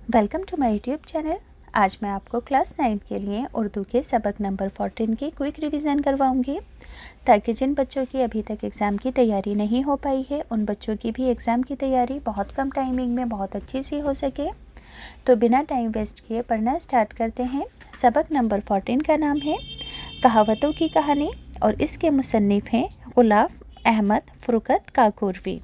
Welcome to my YouTube channel. आज मैं आपको क्लास 9 के लिए उर्दू के सबक नंबर 14 की क्विक रिवीजन करवाऊंगी, ताकि जिन बच्चों की अभी तक एग्ज़ाम की तैयारी नहीं हो पाई है उन बच्चों की भी एग्ज़ाम की तैयारी बहुत कम टाइमिंग में बहुत अच्छी सी हो सके। तो बिना टाइम वेस्ट किए पढ़ना स्टार्ट करते हैं। सबक नंबर 14 का नाम है कहावतों की कहानी और इसके मुसन्निफ़ हैं गुलाम अहमद फ़ुरक़त काकोरवी।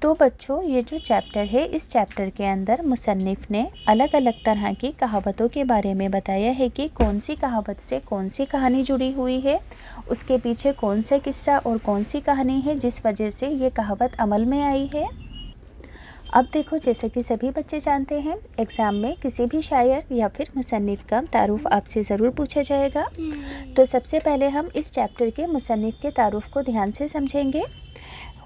तो बच्चों, ये जो चैप्टर है, इस चैप्टर के अंदर मुसन्निफ़ ने अलग अलग तरह की कहावतों के बारे में बताया है कि कौन सी कहावत से कौन सी कहानी जुड़ी हुई है, उसके पीछे कौन सा किस्सा और कौन सी कहानी है जिस वजह से ये कहावत अमल में आई है। अब देखो, जैसे कि सभी बच्चे जानते हैं, एग्ज़ाम में किसी भी शायर या फिर मुसन्निफ़ का तारुफ़ आपसे ज़रूर पूछा जाएगा। तो सबसे पहले हम इस चैप्टर के मुसन्निफ़ के तारुफ़ को ध्यान से समझेंगे।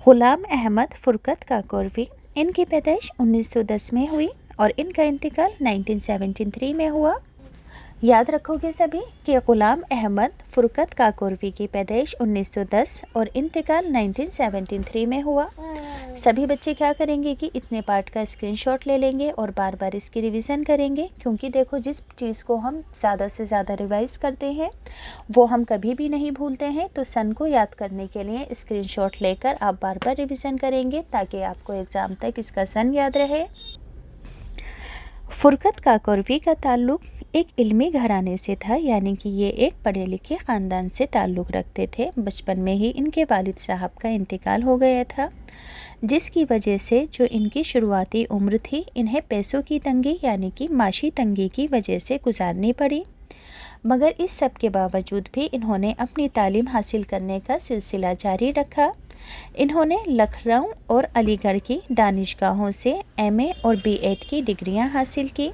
गुलाम अहमद फ़ुरक़त काकोरवी, इनकी पैदाइश 1910 में हुई और इनका इंतकाल 1973 में हुआ। याद रखोगे सभी कि गुलाम अहमद फ़ुरक़त काकोरवी की पैदाइश 1910 और इंतकाल 1973 में हुआ। सभी बच्चे क्या करेंगे कि इतने पार्ट का स्क्रीनशॉट ले लेंगे और बार बार इसकी रिवीज़न करेंगे, क्योंकि देखो, जिस चीज़ को हम ज़्यादा से ज़्यादा रिवाइज़ करते हैं वो हम कभी भी नहीं भूलते हैं। तो सन को याद करने के लिए स्क्रीनशॉट लेकर आप बार बार रिवीज़न करेंगे, ताकि आपको एग्ज़ाम तक इसका सन याद रहे। फ़ुरक़त काकोरवी का ताल्लुक़ एक इल्मी घराने से था, यानी कि ये एक पढ़े लिखे ख़ानदान से ताल्लुक़ रखते थे। बचपन में ही इनके वालिद साहब का इंतकाल हो गया था, जिसकी वजह से जो इनकी शुरुआती उम्र थी इन्हें पैसों की तंगी यानी कि माशी तंगी की वजह से गुजारनी पड़ी। मगर इस सब के बावजूद भी इन्होंने अपनी तालीम हासिल करने का सिलसिला जारी रखा। इन्होंने लखनऊ और अलीगढ़ की दानिशगाहों से एमए और बीएड की डिग्रियां हासिल की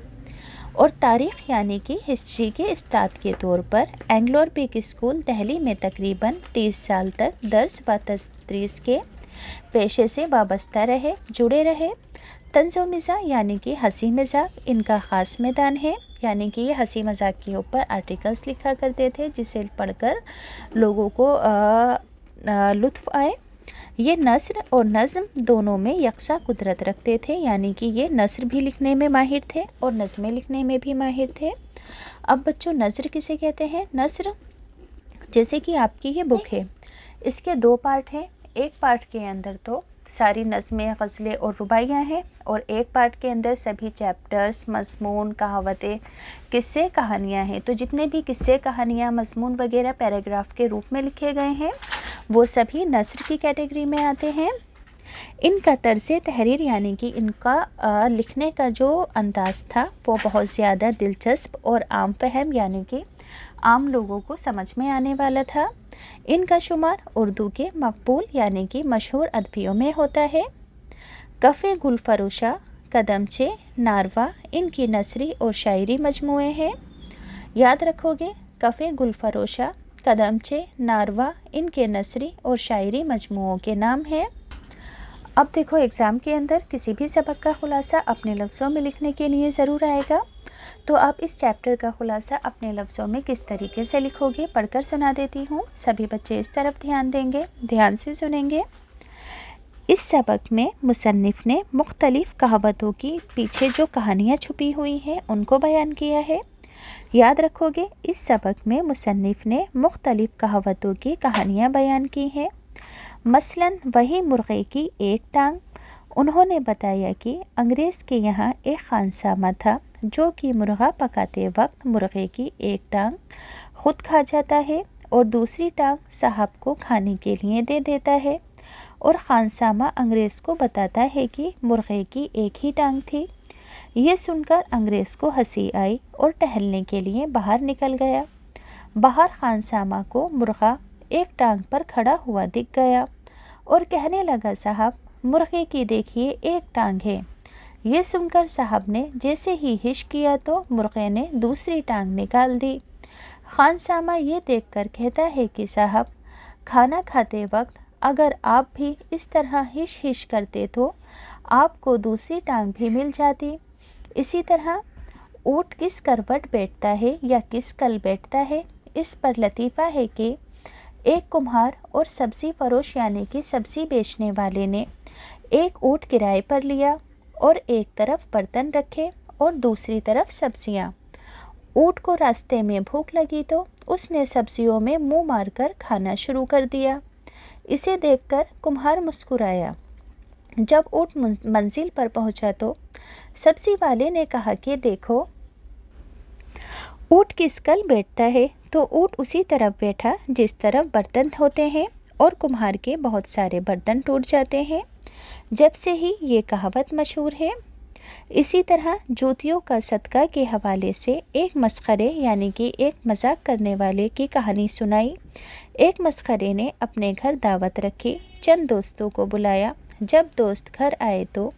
और तारीख़ यानी कि हिस्ट्री के उस्ताद के तौर पर एंग्लो अरबिक स्कूल दिल्ली में तकरीबन 30 साल तक दर्स व तदरीस के पेशे से वाबस्ता रहे, जुड़े रहे। तंज़ो मिज़ाह यानी कि हंसी मजाक इनका ख़ास मैदान है, यानी कि ये हंसी मजाक के ऊपर आर्टिकल्स लिखा करते थे, जिसे पढ़कर लोगों को लुत्फ़ आए। ये नस्र और नज़्म दोनों में यकसा कुदरत रखते थे, यानी कि ये नस्र भी लिखने में माहिर थे और नज़्में लिखने में भी माहिर थे। अब बच्चों, नस्र किसे कहते हैं? नस्र, जैसे कि आपकी ये बुक है, इसके 2 पार्ट हैं। एक पार्ट के अंदर तो सारी नज़में, ग़ज़लें और रुबाइयाँ हैं, और एक पार्ट के अंदर सभी चैप्टर्स, मज़मून, कहावतें, किस्से, कहानियाँ हैं। तो जितने भी किस्से, कहानियाँ, मज़मून वगैरह पैराग्राफ के रूप में लिखे गए हैं वो सभी नस्र की कैटेगरी में आते हैं। इनका तर्ज़ तहरीर यानी कि इनका लिखने का जो अंदाज़ था वो बहुत ज़्यादा दिलचस्प और आम फहम यानी कि आम लोगों को समझ में आने वाला था। इनका शुमार उर्दू के मकबूल यानी कि मशहूर अदबियों में होता है। कफ़े गुलफरोशा, कदमचे, नारवा इनकी नसरी और शायरी मजमूए हैं। याद रखोगे, कफ़े गुलफरोशा, कदमचे, नारवा इनके नसरी और शायरी मजमूओं के नाम हैं। अब देखो, एग्ज़ाम के अंदर किसी भी सबक का ख़ुलासा अपने लफ्ज़ों में लिखने के लिए ज़रूर आएगा। तो आप इस चैप्टर का ख़ुलासा अपने लफ्ज़ों में किस तरीके से लिखोगे, पढ़कर सुना देती हूँ। सभी बच्चे इस तरफ ध्यान देंगे, ध्यान से सुनेंगे। इस सबक में मुसन्निफ़ ने मुख्तलिफ़ कहावतों की पीछे जो कहानियाँ छुपी हुई हैं उनको बयान किया है। याद रखोगे, इस सबक में मुसन्निफ़ ने मुख्तलिफ़ कहावतों की कहानियाँ बयान की हैं। मसलन, वही मुर्ग़े की एक टांग। उन्होंने बताया कि अंग्रेज़ के यहाँ एक खानसामा था जो कि मुर्गा पकाते वक्त मुर्गे की एक टांग खुद खा जाता है और दूसरी टांग साहब को खाने के लिए दे देता है, और खानसामा अंग्रेज़ को बताता है कि मुर्गे की एक ही टांग थी। ये सुनकर अंग्रेज़ को हंसी आई और टहलने के लिए बाहर निकल गया। बाहर खानसामा को मुर्गा एक टांग पर खड़ा हुआ दिख गया और कहने लगा, साहब मुर्गे की देखिए एक टांग है। ये सुनकर साहब ने जैसे ही हिश किया तो मुर्गे ने दूसरी टांग निकाल दी। खानसामा ये देखकर कहता है कि साहब, खाना खाते वक्त अगर आप भी इस तरह हिश हिश करते तो आपको दूसरी टांग भी मिल जाती। इसी तरह ऊँट किस करवट बैठता है या किस कल बैठता है, इस पर लतीफ़ा है कि एक कुम्हार और सब्ज़ी फरोश यानी कि सब्ज़ी बेचने वाले ने एक ऊँट किराए पर लिया और एक तरफ बर्तन रखे और दूसरी तरफ सब्जियाँ। ऊँट को रास्ते में भूख लगी तो उसने सब्जियों में मुंह मारकर खाना शुरू कर दिया। इसे देखकर कुम्हार मुस्कुराया। जब ऊँट मंजिल पर पहुंचा तो सब्जी वाले ने कहा कि देखो, ऊँट किस कल बैठता है तो ऊँट उसी तरफ बैठा जिस तरफ बर्तन होते हैं और कुम्हार के बहुत सारे बर्तन टूट जाते हैं। जब से ही ये कहावत मशहूर है। इसी तरह जूतियों का सदका के हवाले से एक मस्खरे यानी कि एक मजाक करने वाले की कहानी सुनाई। एक मस्खरे ने अपने घर दावत रखी, चंद दोस्तों को बुलाया। जब दोस्त घर आए तो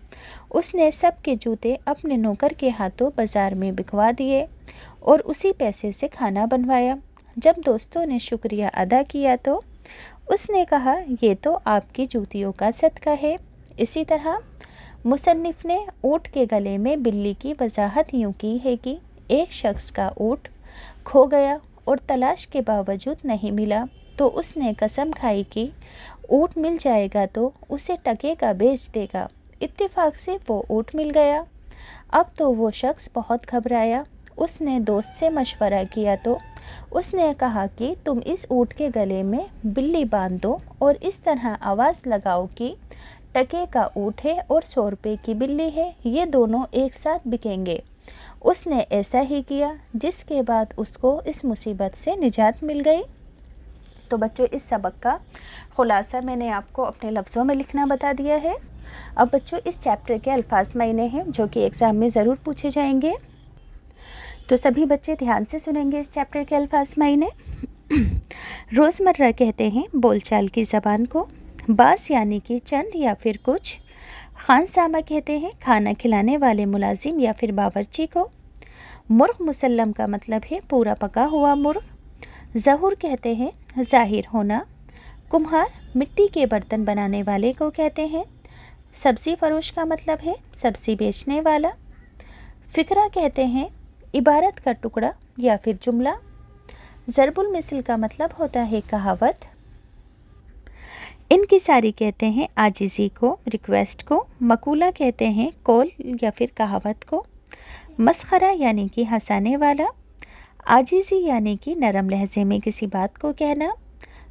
उसने सबके जूते अपने नौकर के हाथों बाजार में बिकवा दिए और उसी पैसे से खाना बनवाया। जब दोस्तों ने शुक्रिया अदा किया तो उसने कहा, ये तो आपकी जूतियों का सदका है। इसी तरह मुसन्निफ ने ऊँट के गले में बिल्ली की वजाहत यूँ की है कि एक शख्स का ऊँट खो गया और तलाश के बावजूद नहीं मिला तो उसने कसम खाई कि ऊँट मिल जाएगा तो उसे टके का बेच देगा। इत्तेफाक से वो ऊँट मिल गया। अब तो वो शख्स बहुत घबराया। उसने दोस्त से मशवरा किया तो उसने कहा कि तुम इस ऊँट के गले में बिल्ली बांध दो और इस तरह आवाज़ लगाओ कि टके का ऊँट है और 100 रुपये की बिल्ली है, ये दोनों एक साथ बिकेंगे। उसने ऐसा ही किया, जिसके बाद उसको इस मुसीबत से निजात मिल गई। तो बच्चों, इस सबक का खुलासा मैंने आपको अपने लफ्ज़ों में लिखना बता दिया है। अब बच्चों, इस चैप्टर के अल्फाज मायने हैं जो कि एग्ज़ाम में ज़रूर पूछे जाएंगे, तो सभी बच्चे ध्यान से सुनेंगे इस चैप्टर के अल्फाज मायने। रोज़मर्रा कहते हैं बोलचाल की ज़बान को। बास यानी कि चंद या फिर कुछ। खानसामा कहते हैं खाना खिलाने वाले मुलाजिम या फिर बावर्ची को। मुर्ग मुसल्लम का मतलब है पूरा पका हुआ मुर्ग। ज़हूर कहते हैं ज़ाहिर होना। कुम्हार मिट्टी के बर्तन बनाने वाले को कहते हैं। सब्ज़ी फरोश का मतलब है सब्ज़ी बेचने वाला। फ़िक्रा कहते हैं इबारत का टुकड़ा या फिर जुमला। ज़रबुल मिसल का मतलब होता है कहावत। इनकिसारी कहते हैं आजिज़ी को, रिक्वेस्ट को। मकूला कहते हैं कौल या फिर कहावत को। मस्खरा यानी कि हंसाने वाला। आजिज़ी यानी कि नरम लहजे में किसी बात को कहना।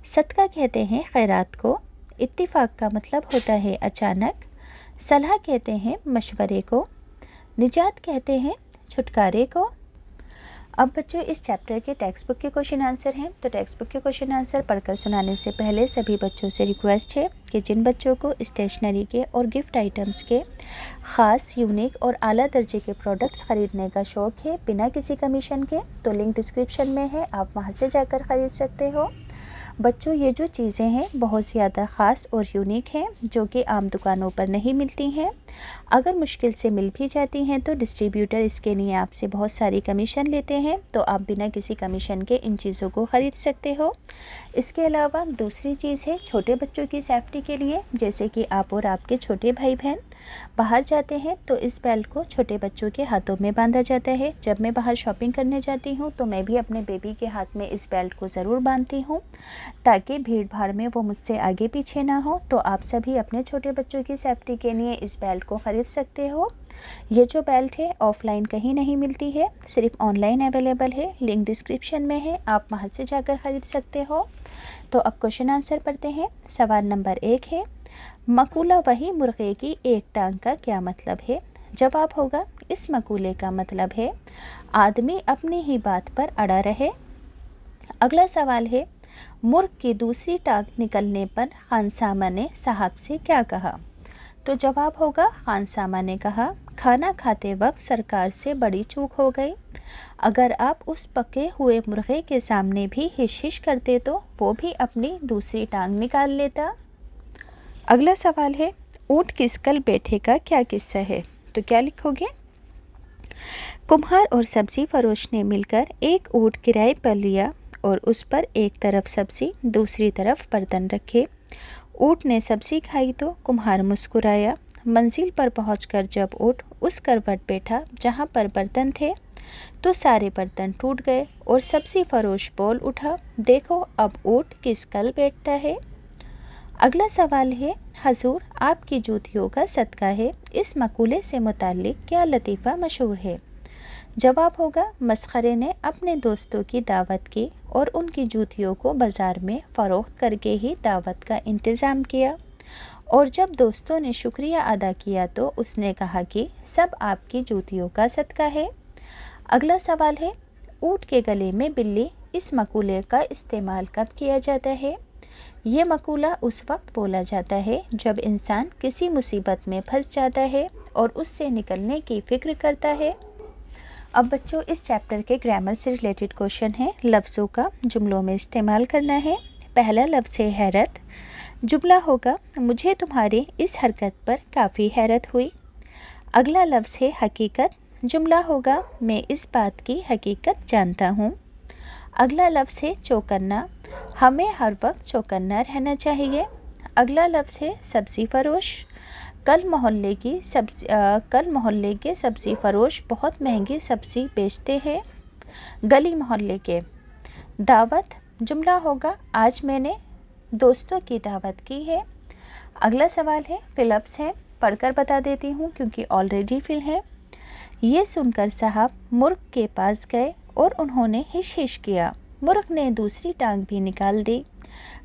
सदका कहते हैं खैरात को। इत्तिफाक का मतलब होता है अचानक। सलाह कहते हैं मशवरे को। निजात कहते हैं छुटकारे को। अब बच्चों, इस चैप्टर के टेक्स्ट बुक के क्वेश्चन आंसर हैं। तो टेक्स्ट बुक के क्वेश्चन आंसर पढ़कर सुनाने से पहले सभी बच्चों से रिक्वेस्ट है कि जिन बच्चों को स्टेशनरी के और गिफ्ट आइटम्स के ख़ास, यूनिक और आला दर्जे के प्रोडक्ट्स ख़रीदने का शौक़ है बिना किसी कमीशन के, तो लिंक डिस्क्रिप्शन में है, आप वहां से जाकर ख़रीद सकते हो। बच्चों, ये जो चीज़ें हैं बहुत ज़्यादा ख़ास और यूनिक हैं जो कि आम दुकानों पर नहीं मिलती हैं। अगर मुश्किल से मिल भी जाती हैं तो डिस्ट्रीब्यूटर इसके लिए आपसे बहुत सारी कमीशन लेते हैं, तो आप बिना किसी कमीशन के इन चीज़ों को ख़रीद सकते हो। इसके अलावा दूसरी चीज़ है छोटे बच्चों की सेफ्टी के लिए, जैसे कि आप और आपके छोटे भाई बहन बाहर जाते हैं तो इस बेल्ट को छोटे बच्चों के हाथों में बांधा जाता है। जब मैं बाहर शॉपिंग करने जाती हूँ तो मैं भी अपने बेबी के हाथ में इस बेल्ट को ज़रूर बांधती हूँ ताकि भीड़ भाड़ में वो मुझसे आगे पीछे ना हो। तो आप सभी अपने छोटे बच्चों की सेफ्टी के लिए इस बेल्ट को ख़रीद सकते हो। ये जो बेल्ट है ऑफ़लाइन कहीं नहीं मिलती है, सिर्फ ऑनलाइन अवेलेबल है। लिंक डिस्क्रिप्शन में है, आप वहाँ से जाकर ख़रीद सकते हो। तो अब क्वेश्चन आंसर पढ़ते हैं। सवाल नंबर 1 है, मकूला वही मुर्गे की एक टांग का क्या मतलब है? जवाब होगा इस मकूले का मतलब है आदमी अपनी ही बात पर अड़ा रहे। अगला सवाल है, मुर्ग की दूसरी टांग निकलने पर खानसामा ने साहब से क्या कहा? तो जवाब होगा खानसामा ने कहा खाना खाते वक्त सरकार से बड़ी चूक हो गई। अगर आप उस पके हुए मुर्गे के सामने भी हिश करते तो वो भी अपनी दूसरी टांग निकाल लेता। अगला सवाल है, ऊँट किस कल बैठे का क्या किस्सा है? तो क्या लिखोगे? कुम्हार और सब्ज़ी फरोश ने मिलकर एक ऊँट किराए पर लिया और उस पर एक तरफ सब्ज़ी दूसरी तरफ बर्तन रखे। ऊँट ने सब्ज़ी खाई तो कुम्हार मुस्कुराया। मंजिल पर पहुंचकर जब ऊँट उस करवट बैठा जहां पर बर्तन थे तो सारे बर्तन टूट गए और सब्ज़ी फरोश बोल उठा, देखो अब ऊँट किस कल बैठता है। अगला सवाल है, हजूर आपकी जूतियों का सदका है, इस मकूले से मुताल्लिक क्या लतीफ़ा मशहूर है? जवाब होगा, मसखरे ने अपने दोस्तों की दावत की और उनकी जूतियों को बाज़ार में फ़रोख्त करके ही दावत का इंतज़ाम किया, और जब दोस्तों ने शुक्रिया अदा किया तो उसने कहा कि सब आपकी जूतियों का सदका है। अगला सवाल है, ऊँट के गले में बिल्ली, इस मकूले का इस्तेमाल कब किया जाता है? ये मकूला उस वक्त बोला जाता है जब इंसान किसी मुसीबत में फंस जाता है और उससे निकलने की फ़िक्र करता है। अब बच्चों, इस चैप्टर के ग्रामर से रिलेटेड क्वेश्चन है, लफ्ज़ों का जुमलों में इस्तेमाल करना है। पहला लफ्ज़ है हैरत। जुमला होगा, मुझे तुम्हारी इस हरकत पर काफ़ी हैरत हुई। अगला लफ्ज़ है हकीकत। जुमला होगा, मैं इस बात की हकीकत जानता हूँ। अगला लफ्ज़ है चौकन्ना। हमें हर वक्त चौकन्ना रहना चाहिए। अगला लफ्ज़ है सब्ज़ी फ़रोश। कल मोहल्ले के सब्ज़ी फ़रोश बहुत महंगी सब्ज़ी बेचते हैं। गली मोहल्ले के। दावत। जुमला होगा, आज मैंने दोस्तों की दावत की है। अगला सवाल है फ़िलप्स है, पढ़कर बता देती हूँ क्योंकि ऑलरेडी फिल है। ये सुनकर साहब मुर्ग के पास गए और उन्होंने हिश हिश किया। मुर्ग ने दूसरी टांग भी निकाल दी।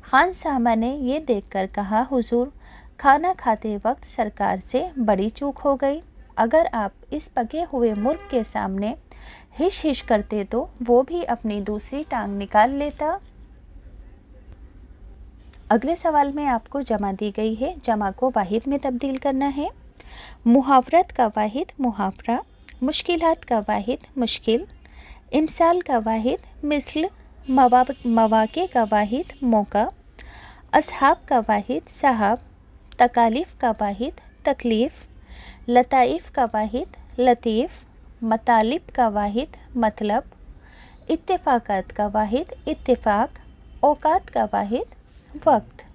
खान साहबा ने ये देखकर कहा, हुजूर, खाना खाते वक्त सरकार से बड़ी चूक हो गई। अगर आप इस पके हुए मुर्ग के सामने हिश हिश करते तो वो भी अपनी दूसरी टांग निकाल लेता। अगले सवाल में आपको जमा दी गई है, जमा को वाहिद में तब्दील करना है। मुहावरत का वाहिद मुहावरा, मुश्किलात का वाहिद मुश्किल, इमसाल का वाहिद मिसल, मवाक़े का वाहिद मौका, असहाब का वाहिद साहब, तकालीफ़ का वाहिद तकलीफ़, लताइफ़ का वाहिद लतीफ़, मतालिब का वाहिद मतलब, इत्तेफ़ाक़ात का वाहिद इत्तेफ़ाक़, औक़ात का वाहिद वक्त।